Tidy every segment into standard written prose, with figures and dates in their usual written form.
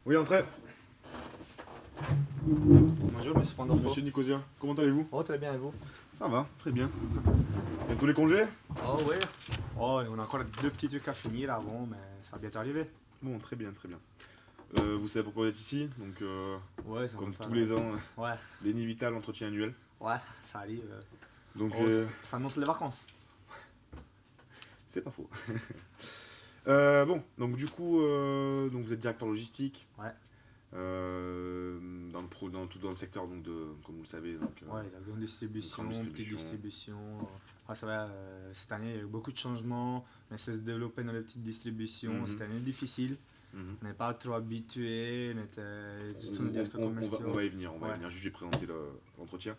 Oui, entrez. Bonjour, monsieur Pandorfo. Monsieur Nicosia, comment allez-vous? Oh, très bien, et vous? Ça va, très bien. Bientôt les congés? Oh, oui. Oh, on a encore deux petits trucs à finir avant, mais ça va bientôt arriver. Bon, très bien, très bien. Vous savez pourquoi vous êtes ici? Donc, Ouais, ça va comme faire. tous les ans, Ouais, l'Eni Vital, entretien annuel. ouais, ça arrive. Donc, Oh, ça annonce les vacances. c'est pas faux. Bon, donc du coup, donc vous êtes directeur logistique Ouais, dans le secteur, donc comme vous le savez. Donc, ouais, la grande distribution, grande petite distribution. distribution. Ah, c'est vrai, cette année, il y a eu beaucoup de changements. On essaie de se développer dans les petites distributions. Mhm, Cette année difficile. mhm. On n'est pas trop habitué. On était surtout nos On, directeurs on commerciaux. va y venir, on va y Ouais, venir. Juste, j'ai présenté l'entretien.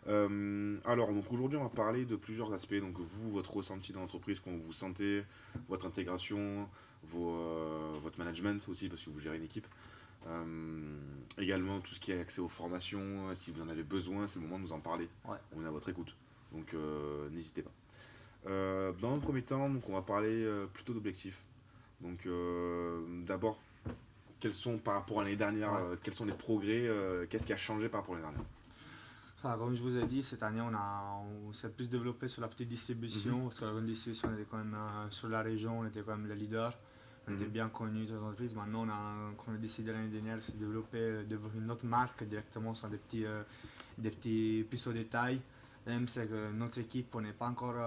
Alors, donc aujourd'hui, on va parler de plusieurs aspects. Donc, vous, votre ressenti dans l'entreprise, comment vous vous sentez, votre intégration, votre management aussi, parce que vous gérez une équipe. Également, tout ce qui est accès aux formations, si vous en avez besoin, c'est le moment de nous en parler. ouais. On est à votre écoute. Donc, n'hésitez pas. Dans un premier temps, donc, on va parler plutôt d'objectifs. Donc, d'abord, quels sont par rapport à l'année dernière, Ouais. quels sont les progrès, qu'est-ce qui a changé par rapport à l'année dernière? Enfin, comme je vous ai dit, cette année, on s'est plus développé sur la petite distribution, parce que la grande distribution, on était quand même sur la région, on était quand même le leader, on était Mhm. bien connus dans les entreprises. Maintenant, on a décidé l'année dernière de se développer, développer une autre marque directement sur des petits plus au détail. Même c'est que notre équipe, on n'est pas encore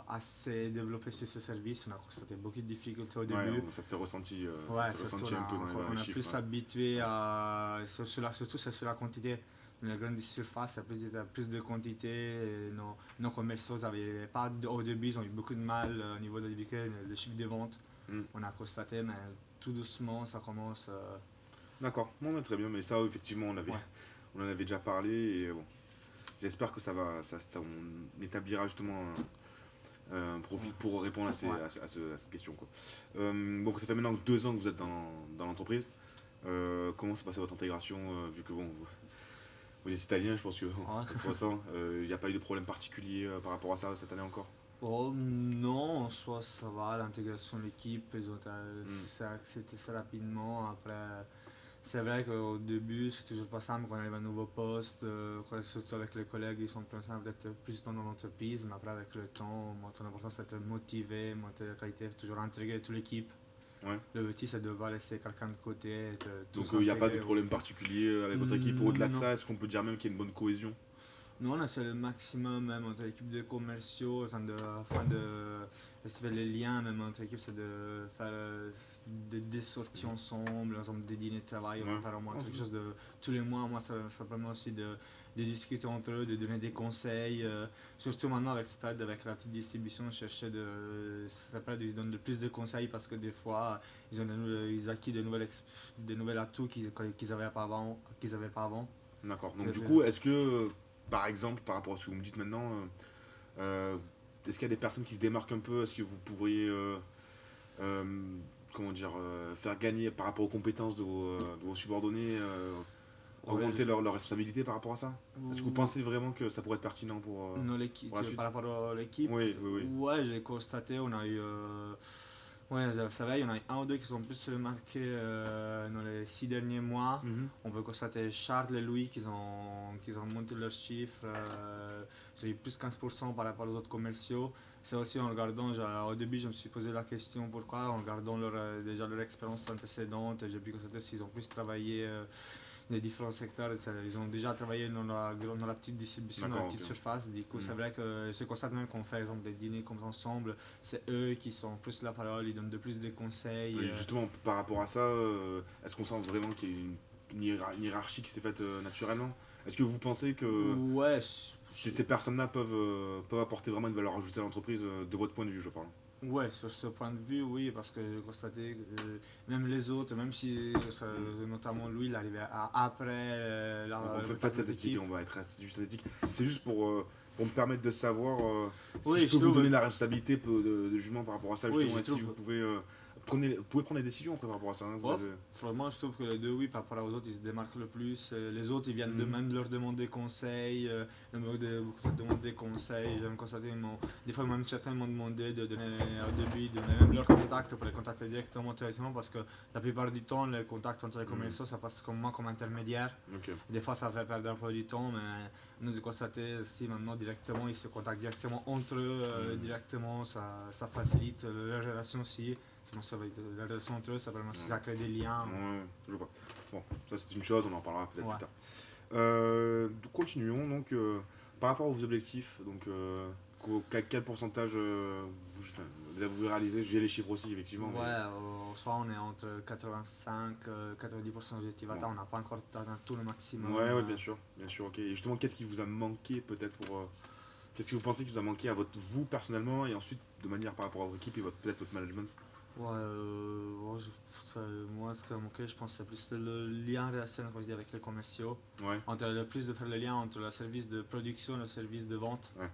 assez développé sur ce service, on a constaté beaucoup de difficultés au Ouais, début. ça s'est ressenti, Ouais, ça s'est surtout ressenti un peu dans on les a chiffres. plus Hein. habitué à. Surtout c'est sur la quantité. Dans les grandes surfaces, il y a plus de quantité. Et nos commerciaux avaient pas, au début, ils ont eu beaucoup de mal au niveau de le chiffre de vente. Mm. On a constaté, mais tout doucement, ça commence. D'accord, bon, mais très bien, mais ça, effectivement, Ouais, on en avait déjà parlé, et bon, j'espère que on établira justement un profil ouais, pour répondre ouais. à cette question. Quoi. Donc, ça fait maintenant 2 ans que vous êtes dans l'entreprise. Comment s'est passée votre intégration, vu que bon, vous êtes italien, je pense que bon, Ouais. ça se ressent. Il n'y a pas eu de problème particulier par rapport à ça cette année encore? Oh non, en soi ça va, l'intégration de l'équipe, Mm. c'est accepté ça rapidement. Après, c'est vrai qu'au début c'est toujours pas simple quand on arrive à un nouveau poste, surtout avec les collègues, ils sont plus simples d'être plus dans l'entreprise, mais après avec le temps, moi, ton important c'est d'être motivé, monter la qualité, toujours intégrer toute l'équipe. Ouais. Le petit c'est de ne pas laisser quelqu'un de côté, être Donc, tous il n'y a pas de intégrés. problème particulier avec votre équipe. Au-delà de Non. ça, est-ce qu'on peut dire même qu'il y a une bonne cohésion? Nous, on essaie le maximum, même entre l'équipe de commerciaux, afin de respecter les liens, même entre l'équipe, c'est de faire des sorties ensemble, par exemple des dîners de travail, on Ouais. va faire au moins Oh, c'est quelque bien. chose de tous les mois. Moi, ça permet aussi de discuter entre eux, de donner des conseils. Surtout maintenant, avec cette période, avec la petite distribution, chercher cette période, ils donnent le plus de conseils parce que des fois, ils acquis de nouvelles atouts qu'ils avaient pas avant. D'accord. Donc, Et, du coup, est-ce que, par exemple, par rapport à ce que vous me dites maintenant, euh, est-ce qu'il y a des personnes qui se démarquent un peu? Est-ce que vous pourriez, euh, comment dire, faire gagner par rapport aux compétences de vos subordonnés, ouais, augmenter leur responsabilité par rapport à ça? Est-ce que vous pensez vraiment que ça pourrait être pertinent non, l'équipe, pour la suite? par rapport à l'équipe, Oui, oui, oui. ouais, j'ai constaté, on a eu. Ouais, c'est vrai, il y en a un ou deux qui sont plus remarqués dans les 6 derniers mois. Mhm. On peut constater Charles et Louis qui ont monté leurs chiffres. Ils ont eu plus 15% par rapport aux autres commerciaux. C'est aussi en regardant, au début je me suis posé la question pourquoi, en regardant déjà leur expérience antécédente, j'ai pu constater s'ils ont plus travaillé les différents secteurs. Ils ont déjà travaillé dans la petite distribution, dans la D'accord, petite ok. surface. Du coup, Mhm. c'est vrai que je constate même qu'on fait par exemple des dîners comme ça ensemble. C'est eux qui sont plus la parole, ils donnent de plus de conseils. Et justement, par rapport à ça, est-ce qu'on sent vraiment qu'il y a une hiérarchie qui s'est faite naturellement? Est-ce que vous pensez que Ouais, ces personnes-là peuvent apporter vraiment une valeur ajoutée à l'entreprise, de votre point de vue, je parle? ouais, sur ce point de vue, oui, parce que j'ai constaté que même les autres, même si Mm. notamment lui, il arrivait après Faites notre cette éthique, équipe. on va être juste cette éthique. C'est juste pour me permettre de savoir si Oui, je peux je vous trouve. donner la responsabilité de jugement par rapport à ça, Oui, justement, je et si vous trouve. pouvez vous pouvez prendre des décisions après, par rapport à ça. Hein, vous Ouais, avez... vraiment, je trouve que les deux, oui, par rapport aux autres, ils se démarquent le plus. Les autres, ils viennent de Mhm. même leur demander conseil. Beaucoup de demander conseil. J'aime constater, des fois, même certains m'ont demandé de donner, au début, de donner même leur contact pour les contacter directement parce que la plupart du temps, les contacts entre les Mhm. commerciaux, ça passe comme moi comme intermédiaire. Ok. Des fois, ça fait perdre un peu du temps, mais nous avons constaté si maintenant directement, ils se contactent directement entre eux, Mhm. directement, ça facilite leur relation aussi. Sinon, ça va être la relation entre eux, ça permet aussi de créer des liens. Ouais, je vois. Bon, ça c'est une chose, on en parlera peut-être Ouais. plus tard. Continuons donc par rapport à vos objectifs. Donc, quel pourcentage enfin, vous réalisez? J'ai les chiffres aussi, effectivement. Ouais, au soir on est entre 85 90% d'objectifs atteints, on n'a pas encore atteint tout le maximum. Ouais, bien sûr, ok. Et justement, qu'est-ce qui vous a manqué peut-être pour. Qu'est-ce que vous pensez qui vous a manqué à vous personnellement et ensuite de manière par rapport à votre équipe et peut-être votre management? Ouais, moi ce qui m'a manqué, je pense, c'est plus le lien relationnel comme je dis, avec les commerciaux. Ouais, Plus de faire le lien entre le service de production et le service de vente. ouais.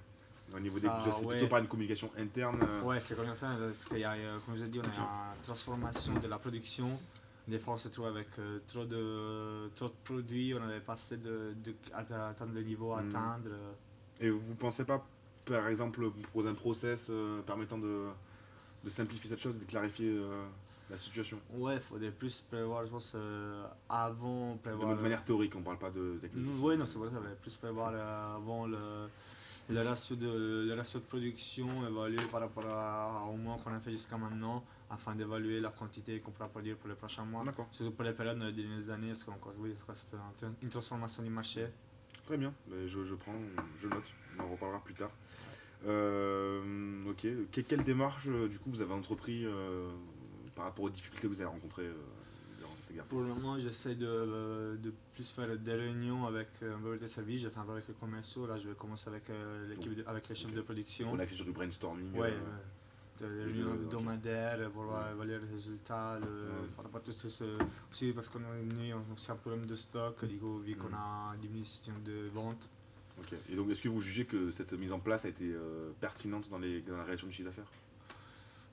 Au niveau Ça, c'est ouais. plutôt pas une communication interne. Ouais, c'est comme ça, parce qu'il y a, comme je l'ai dit, on a une transformation de la production. Des fois, on se trouve avec trop de produits, on n'avait pas assez d'atteindre le niveau à atteindre. Et vous pensez pas, par exemple, vous proposer un process permettant de simplifier cette chose, de clarifier la situation? Ouais, il faudrait plus prévoir, je pense, avant, prévoir. De manière théorique, on parle pas de technique ici. Oui, non, c'est vrai, ça fallait plus prévoir avant le ratio de production, évaluer par rapport au mois qu'on a fait jusqu'à maintenant, afin d'évaluer la quantité qu'on pourra produire pour les prochains mois. D'accord, Surtout pour les périodes dans les dernières années, parce que oui, c'est une transformation du marché. très bien. Mais je prends, je note, on en reparlera plus tard. Ok, quelle démarche du coup vous avez entrepris par rapport aux difficultés que vous avez rencontrées durant cet exercice? Pour le moment, j'essaie de plus faire des réunions avec un peu de services. J'ai fait un peu avec les commerciaux. Là, je vais commencer avec avec les chefs Ok. de production. On est axé sur du brainstorming. Ouais, des et réunions ok. hebdomadaires pour Ouais. évaluer les résultats. Par rapport à tout ça, aussi parce qu'on a aussi un problème de stock, du coup, vu qu'on a une diminution de vente. Ok. Et donc, est-ce que vous jugez que cette mise en place a été pertinente dans la réalisation du chiffre d'affaires?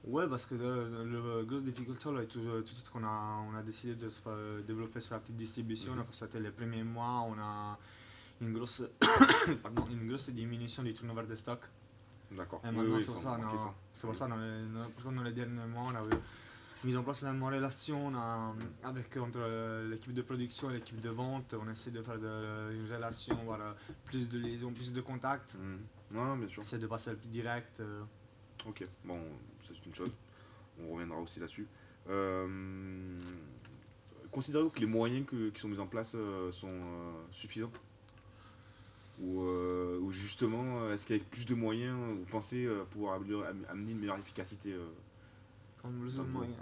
Ouais, parce que la grosse difficulté, là, tout de suite qu'on on a décidé de se développer sur la petite distribution, on a constaté les premiers mois, on a une grosse, une grosse diminution du turnover de stock. D'accord. Et maintenant, Oui, c'est pour ça, ça, on a remarqué ça. c'est pour ça dans les derniers mois, on a mis en place la même relation avec, entre l'équipe de production et l'équipe de vente. On essaie de faire une relation, voilà, plus de liaison, plus de contacts. Non, bien sûr. Essaie de passer le plus direct. Ok, bon, ça c'est une chose. On reviendra aussi là-dessus. Euh, Considérez-vous que les moyens qui sont mis en place sont suffisants? Ou justement, est-ce qu'avec plus de moyens, vous pensez pouvoir amener une meilleure efficacité Comme le dans vos- moyen,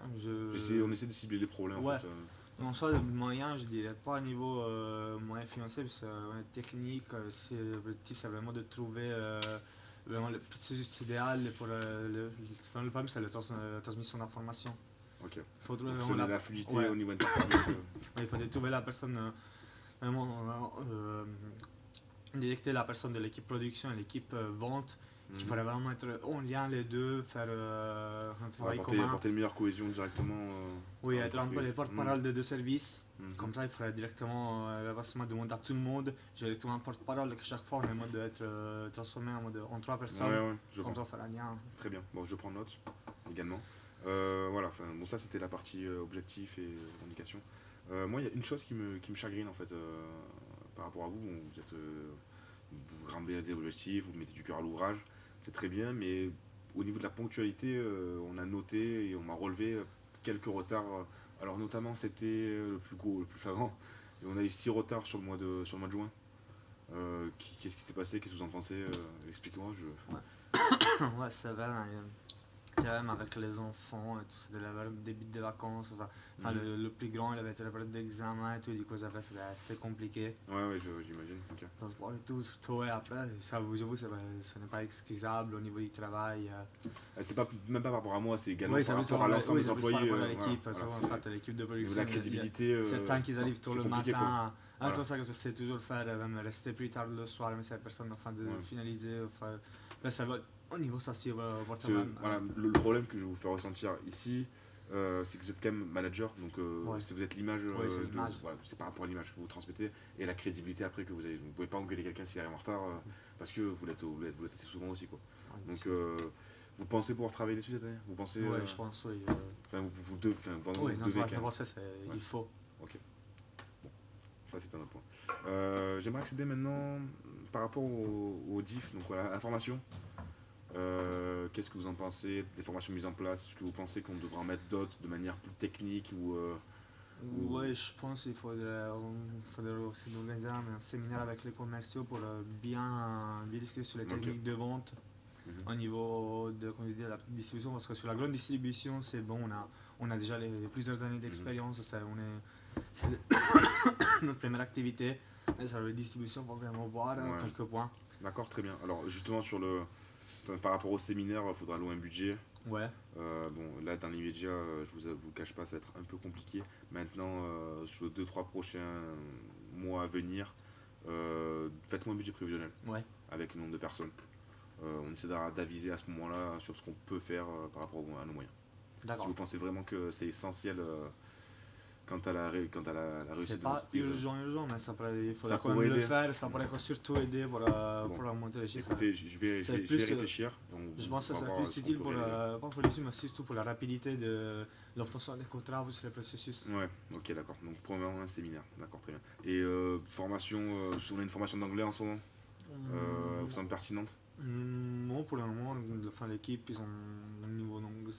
On essaie de cibler les problèmes Ouais. en fait. En soi, le moyen, je dirais pas au niveau moyen financier, parce que technique, l'objectif c'est vraiment de trouver vraiment le processus idéal pour le problème, c'est la transmission d'informations. Ok. Il faut trouver Donc, vraiment la fluidité ouais. au niveau interservice. Il faut trouver la personne, vraiment détecter la personne de l'équipe production et l'équipe vente qui pourrait vraiment être en lien les deux, faire un travail commun. Apporter une meilleure cohésion directement. Oui, dans être un peu les l'entreprise. porte-parole des deux services. Mhm. Comme ça, il faudrait directement demander à tout le monde. J'ai tout un porte-parole que chaque fois on est en mode d'être transformé en trois personnes. Ouais, je Comme comprends. ça, on fait un lien. Très bien. Bon, je prends note également. Voilà, bon, ça c'était la partie objectif et revendication. Moi, il y a une chose qui me chagrine en fait par rapport à vous. Bon, vous grimpez des objectifs, vous mettez du cœur à l'ouvrage, c'est très bien, mais au niveau de la ponctualité, on a noté et on m'a relevé quelques retards. Alors notamment, c'était le plus gros, le plus flagrant. Et on a eu 6 retards sur le mois de juin. Qu'est-ce qui s'est passé? Qu'est-ce que vous en pensez? Expliquez-moi. Ouais, c'est vrai. C'est vrai, même avec les enfants, et tout, c'était le début des vacances. Enfin, le plus grand, il avait été la période d'examen et tout, du coup, c'était assez compliqué. Ouais, j'imagine. Ok. Transport et tout, surtout, et après, j'avoue, ce n'est pas excusable au niveau du travail. C'est pas, même pas par rapport à moi, c'est également Oui, par rapport à l'ensemble des employés. par rapport à l'équipe, Voilà, souvent c'est- ça, t'as l'équipe de au niveau production. de la crédibilité. Certains qui arrivent tôt c'est le compliqué, matin. quoi. Voilà. C'est pour ça que j'essaie toujours de faire, même rester plus tard le soir, mais c'est personne afin de finaliser. Enfin, là, ça va, au niveau social, Voilà, le problème que je vais vous faire ressentir ici, c'est que vous êtes quand même manager, donc Ouais, vous êtes l'image, ouais, c'est l'image. voilà, c'est par rapport à l'image que vous transmettez et la crédibilité après que vous avez. Vous ne pouvez pas engueuler quelqu'un s'il arrive en retard parce que vous l'êtes assez souvent aussi, quoi. Ouais, Donc c'est- vous pensez pouvoir travailler dessus cette année? Vous pensez, ouais, je pense, oui. enfin vous devez, enfin, vraiment, Oui, vous non, devez voilà, quand c'est même. pour ça, Ouais. il faut. Ok, ça c'est un autre point. J'aimerais accéder maintenant par rapport au diff, donc voilà, à la formation. Qu'est-ce que vous en pensez des formations mises en place? Est-ce que vous pensez qu'on devrait en mettre d'autres de manière plus technique ou... Ouais, je pense qu'il faudrait aussi organiser un séminaire avec les commerciaux pour bien discuter sur les Ok. techniques de vente Mhm. au niveau de, comme je dis, la distribution. Parce que sur la grande distribution, c'est bon, on a déjà plusieurs années d'expérience. C'est notre première activité. Et sur la distribution, il faut vraiment voir Ouais. quelques points. D'accord, très bien. Alors justement par rapport au séminaire, il faudra louer un budget. Ouais, Bon, là dans l'immédiat, je vous cache pas, ça va être un peu compliqué. Maintenant, sur les 2-3 prochains mois à venir, faites-moi un budget prévisionnel ouais, avec le nombre de personnes. On essaiera d'aviser à ce moment-là sur ce qu'on peut faire par rapport à nos moyens. Si d'accord. vous pensez vraiment que c'est essentiel quant à la réussite C'est de pas l'entreprise, urgent, mais il ça faudra quand même pourrait le aider. faire. Ça pourrait surtout aider Bon, pour monter les chiffres. écoutez, je vais Plus, réfléchir. je pense que On va c'est voir plus ce qu'on utile peut pour, réaliser. pas pour les chiffres, mais surtout pour la rapidité de l'obtention des contrats sur le processus. Ouais, ok, d'accord. Donc, premièrement, un séminaire. D'accord, très bien. Et formation, on a une formation d'anglais en ce moment vous semble pertinente? Non, pour le moment, l'équipe, ils ont un niveau d'anglais,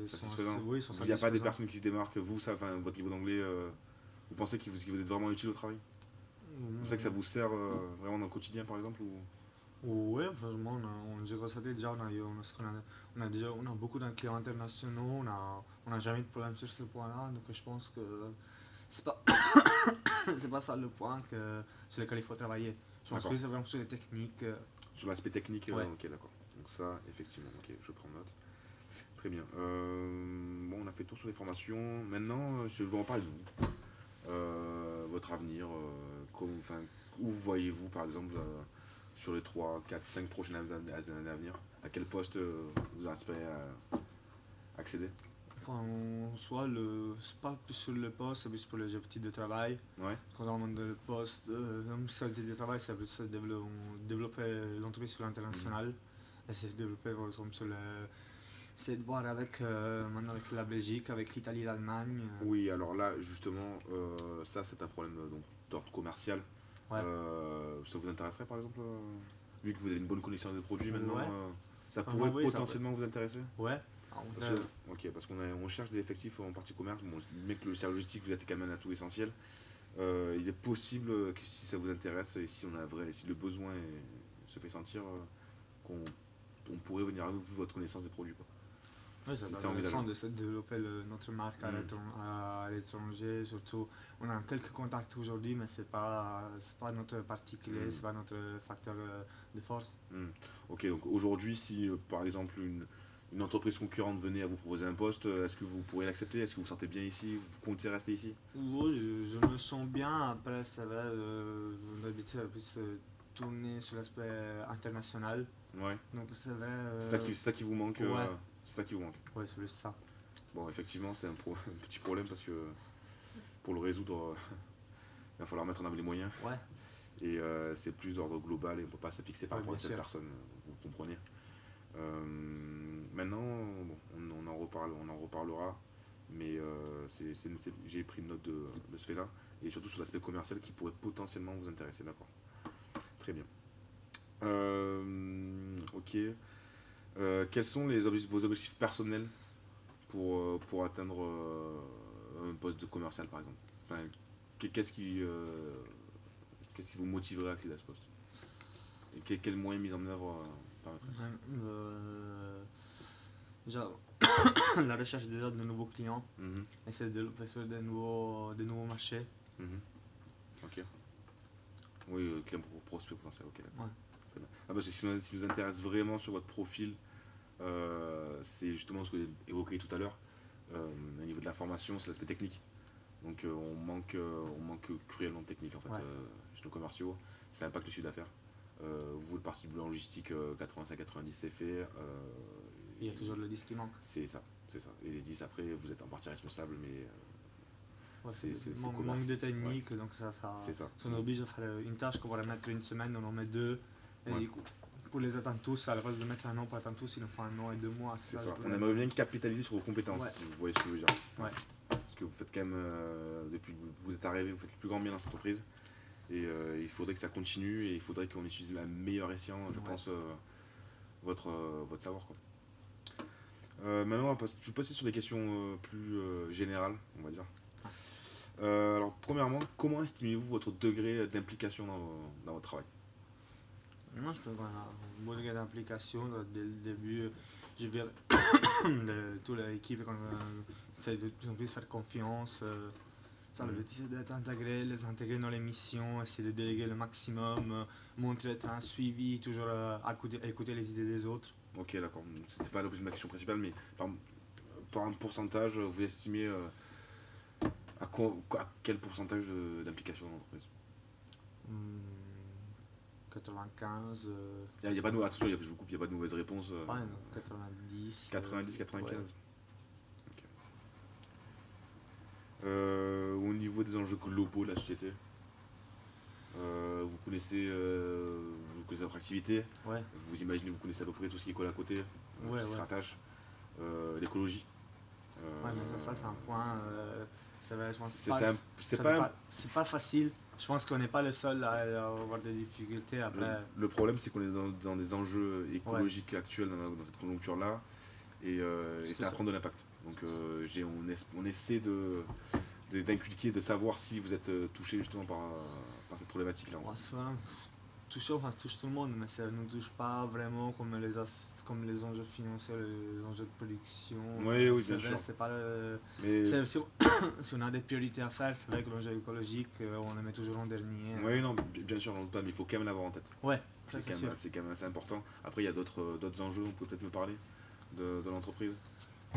Satisfaisant? oui, ils sont Il n'y a pas des satisfaisants. personnes qui se démarquent, votre niveau d'anglais, vous pensez qu'il vous êtes vraiment utile au travail? Vous savez que ça vous sert vraiment dans le quotidien, par exemple Oui, franchement, on a constaté déjà, on a beaucoup de clients internationaux, on a jamais eu de problème sur ce point-là, donc je pense que c'est pas, c'est pas ça le point sur lequel il faut travailler. Je pense D'accord. que c'est vraiment sur les techniques. Sur l'aspect technique, Ouais. ok, d'accord. Donc ça, effectivement, ok, je prends note. Très bien. Bon, on a fait le tour sur les formations. Maintenant, je vais en parler de vous. Votre avenir, où voyez-vous, par exemple, sur les 3, 4, 5 prochaines années à venir? À quel poste vous aspirez à accéder? Enfin, soit c'est pas plus sur le poste, c'est plus pour les objectifs de travail. Ouais. Quand on demande le poste, même si c'est de travail, c'est plus développer l'entreprise sur l'international. Et c'est développer par exemple c'est de voir maintenant avec la Belgique, avec l'Italie, l'Allemagne. Oui, alors là, justement, ça, c'est un problème donc, d'ordre commercial. Ouais. Ça vous intéresserait, par exemple, vu que vous avez une bonne connaissance des produits maintenant, Ouais. ça Enfin, pourrait oui, ça potentiellement vous intéresser? Ouais. Parce qu'on cherche des effectifs en partie commerce. Bon, mais que le service logistique, vous êtes quand même un atout essentiel. Il est possible que si ça vous intéresse et si le besoin se fait sentir, qu'on pourrait venir à vous votre connaissance des produits, quoi. Oui, c'est C'est intéressant envisageable. de développer notre marque à l'étranger. Surtout, on a quelques contacts aujourd'hui, mais c'est pas notre partie clé, c'est pas notre facteur de force. Ok, donc aujourd'hui, si par exemple une entreprise concurrente venait à vous proposer un poste, est-ce que vous pourriez l'accepter? Est-ce que vous vous sentez bien ici? Vous comptez rester ici? Oui, je me sens bien. Après, c'est vrai, d'habitude, plus tourner sur l'aspect international. Ouais. Donc, c'est vrai. C'est ça qui vous manque. Ouais. C'est ça qui vous manque. Ouais, c'est plus ça. Bon, effectivement, c'est un petit problème parce que pour le résoudre, il va falloir mettre en œuvre les moyens. Ouais. Et c'est plus d'ordre global et on ne peut pas se fixer par Ouais, rapport à bien telle sûr. personne, vous comprenez. Maintenant, bon, on en reparlera, mais j'ai pris note de ce fait-là, et surtout sur l'aspect commercial qui pourrait potentiellement vous intéresser, d'accord. Très bien. Ok. Quels sont vos objectifs personnels pour atteindre un poste de commercial, par exemple? Enfin, qu'est-ce qui, qu'est-ce qui vous motiverait à accéder à ce poste? Et quels moyens mis en œuvre permettraient? Déjà, la recherche déjà de nouveaux clients, Mhm, essayer de développer sur des nouveaux marchés. mhm. Ok. Oui, client pour prospect potentiel, ok, d'accord. Ouais. Très bien. Ah, parce que ce qui nous intéresse vraiment sur votre profil, c'est justement ce que j'ai évoqué tout à l'heure. Au niveau de la formation, c'est l'aspect technique. Donc on manque cruellement de technique en fait, Ouais. chez nos commerciaux. Ça impacte le chiffre d'affaires. Vous, le parti de logistique 85-90, c'est fait. Il y a toujours le disque qui manque. C'est ça. c'est ça. Et les 10 après, vous êtes en partie responsable, mais Ouais, c'est manque de c'est- ouais, technique, donc c'est ça. ça nous oblige à faire une tâche qu'on va mettre une semaine, on en met deux. Et Ouais. du coup, pour les atteindre tous, à la place de mettre un an pour atteindre tous, il nous faut un an et 2 mois. C'est Ça ça. le On problème. aimerait bien capitaliser sur vos compétences, Ouais. si vous voyez ce que je veux dire. Ouais. Parce que vous faites quand même, depuis que vous êtes arrivé, vous faites le plus grand bien dans cette entreprise. Et il faudrait que ça continue et il faudrait qu'on utilise la meilleure escient, je Ouais. pense, votre savoir. Quoi. Maintenant, je vais passer sur des questions plus générales, on va dire. Alors, premièrement, comment estimez-vous votre degré d'implication dans votre travail? Moi, je pense qu'on a un bon degré d'implication. Dès le début, je vais toute l'équipe quand essaie de plus en plus faire confiance. Ça, le but, c'est d'être intégré, les intégrer dans les missions, essayer de déléguer le maximum, montrer être un suivi, toujours écouter les idées des autres. Ok, d'accord. C'était pas l'objet de ma question principale, mais par un pourcentage, vous estimez à quel pourcentage d'implication dans l'entreprise? 95, Il n'y a pas de, attention, je vous coupe, il n'y a pas de mauvaise réponse. ouais, non, 90. 90, 95. Ouais. Ok. Au niveau des enjeux globaux de la société, vous connaissez votre activité, Ouais, vous imaginez, vous connaissez à peu près tout ce qui est collé à côté, ouais, qui se ouais. rattache, l'écologie. Ouais, mais ça c'est un point. Ça va, je pense C'est pas, c'est un- ça c'est fait pas un- pas- c'est pas facile. Je pense qu'on n'est pas le seul à avoir des difficultés après. le problème, c'est qu'on est dans des enjeux écologiques actuels dans cette conjoncture-là, et ça va ça- prendre de l'impact. Donc on essaie d'inculquer, de savoir si vous êtes touché justement par cette problématique-là. Ouais, c'est vraiment toucher, enfin, touche tout le monde, mais ça ne nous touche pas vraiment comme les enjeux financiers, les enjeux de production. Oui, oui, C'est bien vrai, sûr. c'est pas le- Mais si on a des priorités à faire, c'est vrai que l'enjeu écologique, on le met toujours en dernier. oui, non, bien sûr, j'en doute pas, mais il faut quand même l'avoir en tête. Ouais, ça, C'est c'est quand, sûr. c'est quand même assez important. Après, il y a d'autres enjeux, on peut peut-être me parler de l'entreprise.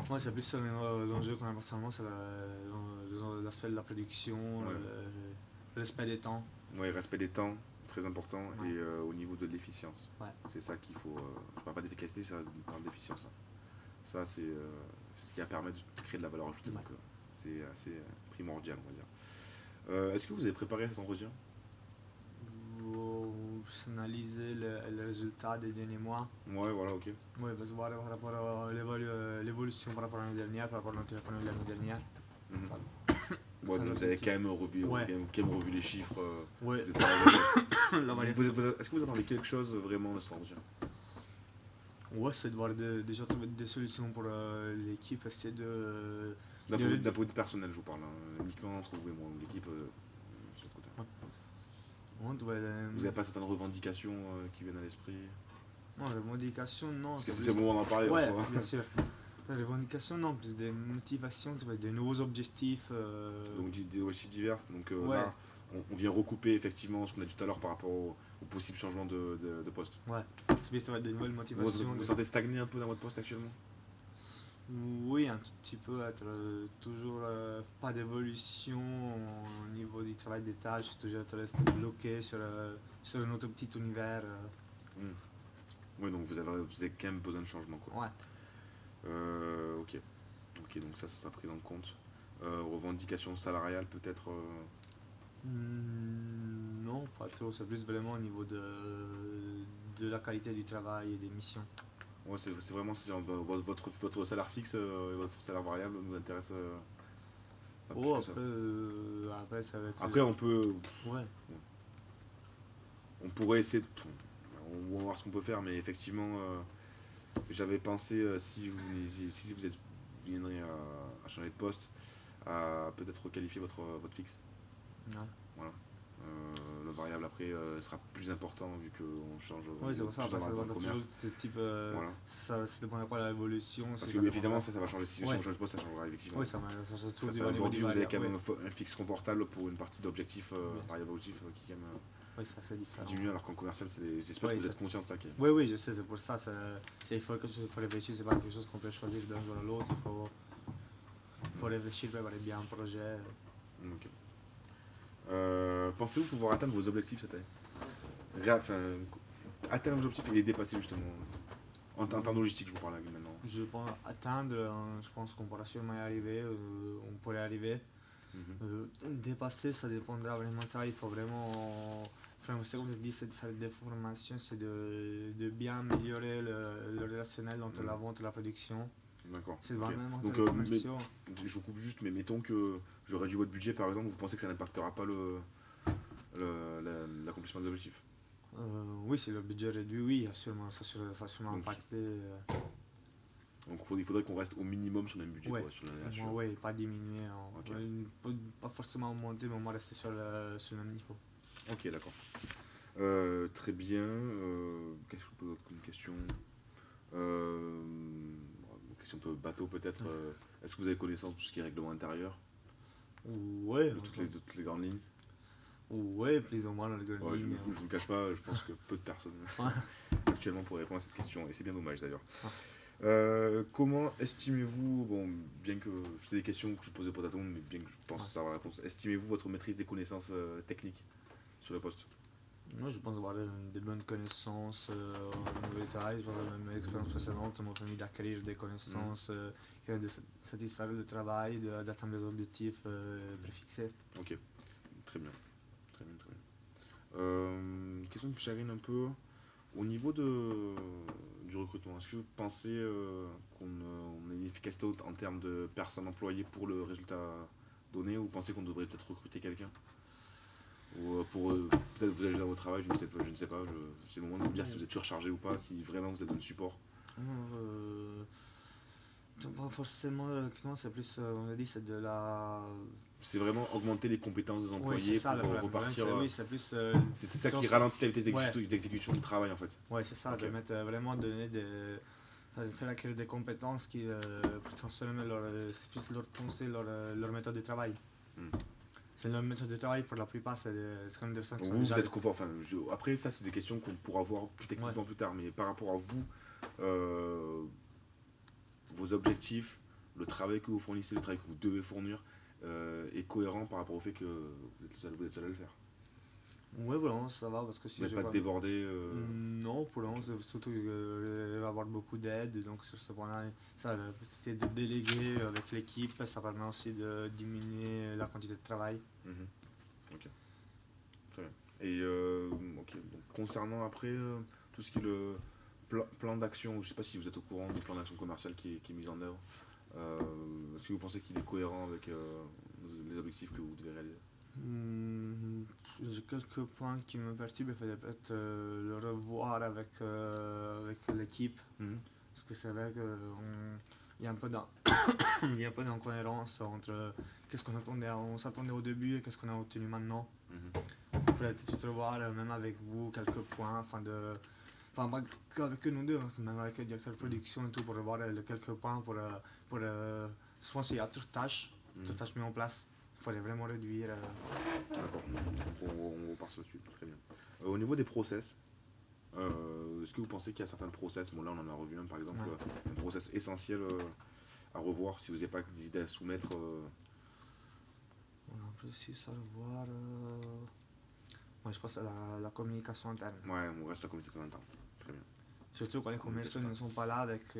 Moi, c'est plus l'enjeu qu'on a personnellement, c'est l'aspect de la production, Ouais. le respect des temps. Oui, respect des temps, très important, Ouais. et au niveau de l'efficience. Ouais. C'est ça qu'il faut. Je parle pas d'efficacité, je parle d'efficience. Là. Ça, c'est ce qui va permettre de créer de la valeur ajoutée. Ouais. Donc, c'est assez primordial, on va dire. Est-ce que vous avez préparé cet entretien? Vous analysez le résultat des derniers mois. Ouais, voilà, ok. Oui, parce que voir par rapport à l'évolution par rapport à l'année dernière, par rapport à notre économie de l'année dernière. Mhm. Ça- Ouais, ça donc nous vous avez dit- quand même revu, Ouais. les chiffres. Ouais, Vous êtes pas arrivé. la variation. Est-ce que vous attendez quelque chose vraiment de cet entretien? Ouais, c'est de voir déjà trouver des solutions pour l'équipe, essayer de. D'un de- point d'un point de vue personnel, je vous parle. Uniquement entre vous et moi, l'équipe sur le côté. on doit, Vous n'avez pas certaines revendications qui viennent à l'esprit? non, les revendications, non. Parce que c'est c'est le moment d'en parler. Ouais, en soi. bien sûr. Les revendications, non, plus des motivations, tu vois, des nouveaux objectifs. Donc des objectifs divers. Donc Ouais. là, on vient recouper effectivement ce qu'on a dit tout à l'heure par rapport au possible changement de poste. Ouais, c'est plus, ça va être des nouvelles Vous motivations. vous sentez stagné un peu dans votre poste actuellement? Oui, un tout petit peu, être toujours pas d'évolution au niveau du travail des tâches, toujours être resté bloqué sur notre petit univers. Oui, donc vous avez quand même besoin de changement, quoi. Ouais. Ok. Ok, donc ça sera pris en compte. Revendications salariales peut-être. Non, pas trop, c'est plus vraiment au niveau de la qualité du travail et des missions. Ouais, c'est vraiment genre, votre salaire fixe et votre salaire variable nous intéresse. Pas plus Oh, que ça. après c'est avec. Après, on Ouais. pourrait essayer de. On va voir ce qu'on peut faire, mais effectivement, j'avais pensé si vous viendrez à changer de poste, à peut-être requalifier votre fixe. Ouais. Voilà. Le variable après sera plus important vu qu'on change Oui, c'est pour ça, plus après, dans le toujours commerce. ce type. Voilà. Ça dépendra pas de l'évolution. Parce si que ça évidemment dépendra- ça va changer. Si je Ouais. change de poste, ça changera effectivement. Oui, ça change tout. Aujourd'hui vous avez quand même un fixe confortable pour une partie d'objectifs variable objectif qui quand même Oui, ça c'est différent. diminue alors qu'en commercial j'espère Ouais, que vous ça- êtes conscient de ça. Oui, oui, je sais, c'est pour ça. Il faut réfléchir, c'est pas quelque chose qu'on peut choisir d'un jour à l'autre. Il faut réfléchir, préparer bien un projet. Ok. Pensez-vous pouvoir atteindre vos objectifs cette année? Enfin, atteindre vos objectifs et les dépasser justement. En termes de logistique, je vous parle là, maintenant. Je pense atteindre, je pense qu'on pourra sûrement y arriver, on pourrait arriver. Mhm. Dépasser, ça dépendra vraiment de travail. Il faut vraiment, enfin, c'est comme je dis, c'est de faire des formations, c'est de bien améliorer le relationnel entre la vente et la production. D'accord. C'est Ok. vraiment entre Donc, les commerciaux. je vous coupe juste, mais mettons que je réduis votre budget par exemple, vous pensez que ça n'impactera pas l'accomplissement des objectifs. Oui, si le budget réduit, oui, sûrement, ça va sûrement Donc, impacter. donc il faudrait qu'on reste au minimum sur le même budget Ouais, quoi, sur l'année à au suivre. moins, ouais, pas diminuer. Ok. Pas forcément augmenter, mais au moins rester sur le même niveau. Ok, d'accord. Très bien. Qu'est-ce que je peux poser comme question question un peu bateau peut-être. Est-ce que vous avez connaissance de tout ce qui est règlement intérieur, Ouais, de toutes les grandes lignes? ouais, plus ou moins dans les grandes Ouais, je lignes. vous le cache pas, je pense que peu de personnes Ouais. actuellement pourraient répondre à cette question, et c'est bien dommage d'ailleurs. Ah. Comment estimez-vous, bon, bien que c'est des questions que je posais pour Taton, mais bien que je pense savoir la réponse, estimez-vous votre maîtrise des connaissances techniques sur le poste? Moi, je pense avoir des bonnes connaissances au niveau des travail. Mes expériences précédentes m'ont permis d'acquérir des connaissances qui permettent de satisfaire le travail, d'atteindre les objectifs préfixés. Ok, très bien. Très bien, très bien. Question qui me chagrine un peu. Au niveau du recrutement, est-ce que vous pensez qu'on a une efficacité en termes de personnes employées pour le résultat donné, ou pensez qu'on devrait peut-être recruter quelqu'un? Ou peut-être vous allez à votre travail, je ne sais pas. C'est le moment de vous dire si vous êtes surchargé ou pas, si vraiment vous êtes dans le support. Euh, Pas forcément le recrutement, c'est plus, on a dit, c'est de la. C'est vraiment augmenter les compétences des Oui, employés c'est ça pour le problème. repartir. Oui, c'est plus. C'est ça qui ralentit la vitesse Ouais. d'exécution du travail en fait. Ouais, c'est ça, Ok. de mettre vraiment donner des. Faire acquérir des compétences qui pour transformer c'est plus leur pensée, leur méthode de travail. Hmm. C'est leur méthode de travail pour la plupart, c'est comme des personnes qui sont Vous, déjà. vous êtes confort. Enfin, après, ça, c'est des questions qu'on pourra voir plus techniquement plus tard. Mais par rapport à vous, vos objectifs, le travail que vous fournissez, le travail que vous devez fournir, est cohérent par rapport au fait que vous êtes seul à le faire. Ouais, voilà, ça va parce que si Vous je n'êtes pas vois. débordé. Non, pour l'instant, surtout il va y avoir beaucoup d'aide, donc sur ce point-là, ça, la possibilité de déléguer avec l'équipe, ça permet aussi de diminuer la quantité de travail. Mhm. Ok, très bien. Et ok, donc, concernant après tout ce qui est le plan d'action, je ne sais pas si vous êtes au courant du plan d'action commercial qui est mis en œuvre. Est-ce que vous pensez qu'il est cohérent avec les objectifs que vous devez réaliser? J'ai quelques points qui me perturbent, il faudrait peut-être le revoir avec l'équipe, Mhm. parce que c'est vrai qu'il y a un peu il y a un peu d'incohérence entre qu'est-ce on s'attendait au début et qu'est-ce qu'on a obtenu maintenant. Mhm. Il faudrait tout de suite revoir, même avec vous, quelques points, enfin pas qu'avec nous deux, même avec le directeur de production et tout, pour revoir quelques points pour je pense qu'il y a trop de tâches mises en place. Il faudrait vraiment réduire. D'accord, on repart sur dessus, très bien. Au niveau des process, est-ce que vous pensez qu'il y a certains process, bon là on en a revu un par exemple, un process essentiel à revoir si vous n'avez pas des idées à soumettre On a un peu aussi ça à revoir. Moi je pense à la communication interne. Ouais, on reste à la communication interne, très bien. Surtout quand les commerciaux ne sont pas là avec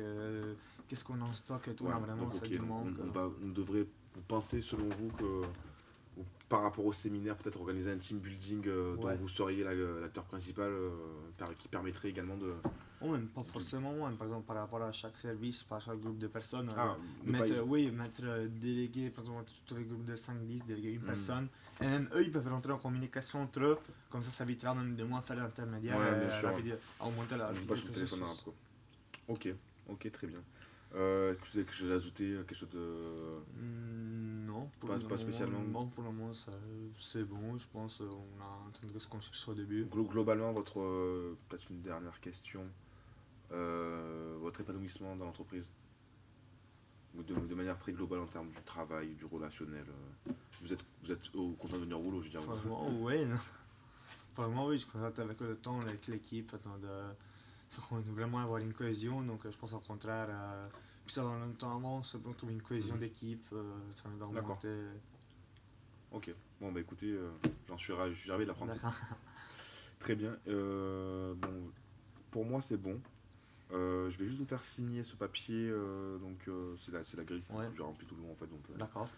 qu'est-ce qu'on a en stock et tout, là vraiment donc, ça ok, du donc manque. on devrait penser selon vous que par rapport au séminaire, peut-être organiser un team building dont vous seriez l'acteur principal qui permettrait également de... Ou même pas forcément, même, par exemple par rapport à chaque service, par chaque groupe de personnes, déléguer par exemple tous les groupes de 5-10, déléguer une personne, et même eux ils peuvent rentrer en communication entre eux, comme ça évitera même de moins faire l'intermédiaire à augmenter la rapidité du processus. Quoi. Ok, très bien. Est-ce que j'ai ajouté quelque chose de... Non, pas spécialement. Non, pour le moment c'est bon, je pense on a entendu ce qu'on cherchait au début. Globalement, peut-être une dernière question, votre épanouissement dans l'entreprise, de manière très globale en termes du travail, du relationnel, vous êtes content de venir au boulot, je veux dire. Franchement, oui. Franchement, oui, je constate avec le temps, avec l'équipe, de vraiment avoir une cohésion, donc je pense au contraire, plus ça va longtemps avant, on peut trouver une cohésion d'équipe, ça va augmenter. Ok, bon bah écoutez, je suis ravi de l'apprendre. Très bien, bon, pour moi c'est bon. Je vais juste vous faire signer ce papier, c'est la grille Ouais. que j'ai remplie tout le long en fait, donc D'accord.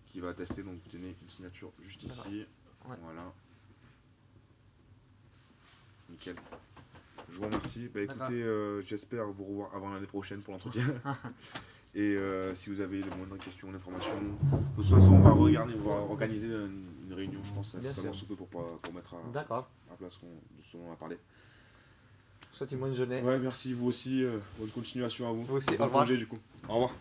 qui va attester, donc vous tenez une signature juste ici, Ouais. voilà. Nickel. Je vous remercie. Bah D'accord. écoutez, j'espère vous revoir avant l'année prochaine pour l'entretien. Et si vous avez les moindres questions, d'informations, de toute façon, on va organiser une réunion, je pense, Bien incessamment sûr. sous peu pour mettre D'accord. à place de ce dont on a parlé. Je vous souhaite une bonne journée. Ouais, merci, vous aussi. Bonne continuation à vous. Vous aussi, Bon au revoir. congé, du coup. Au revoir.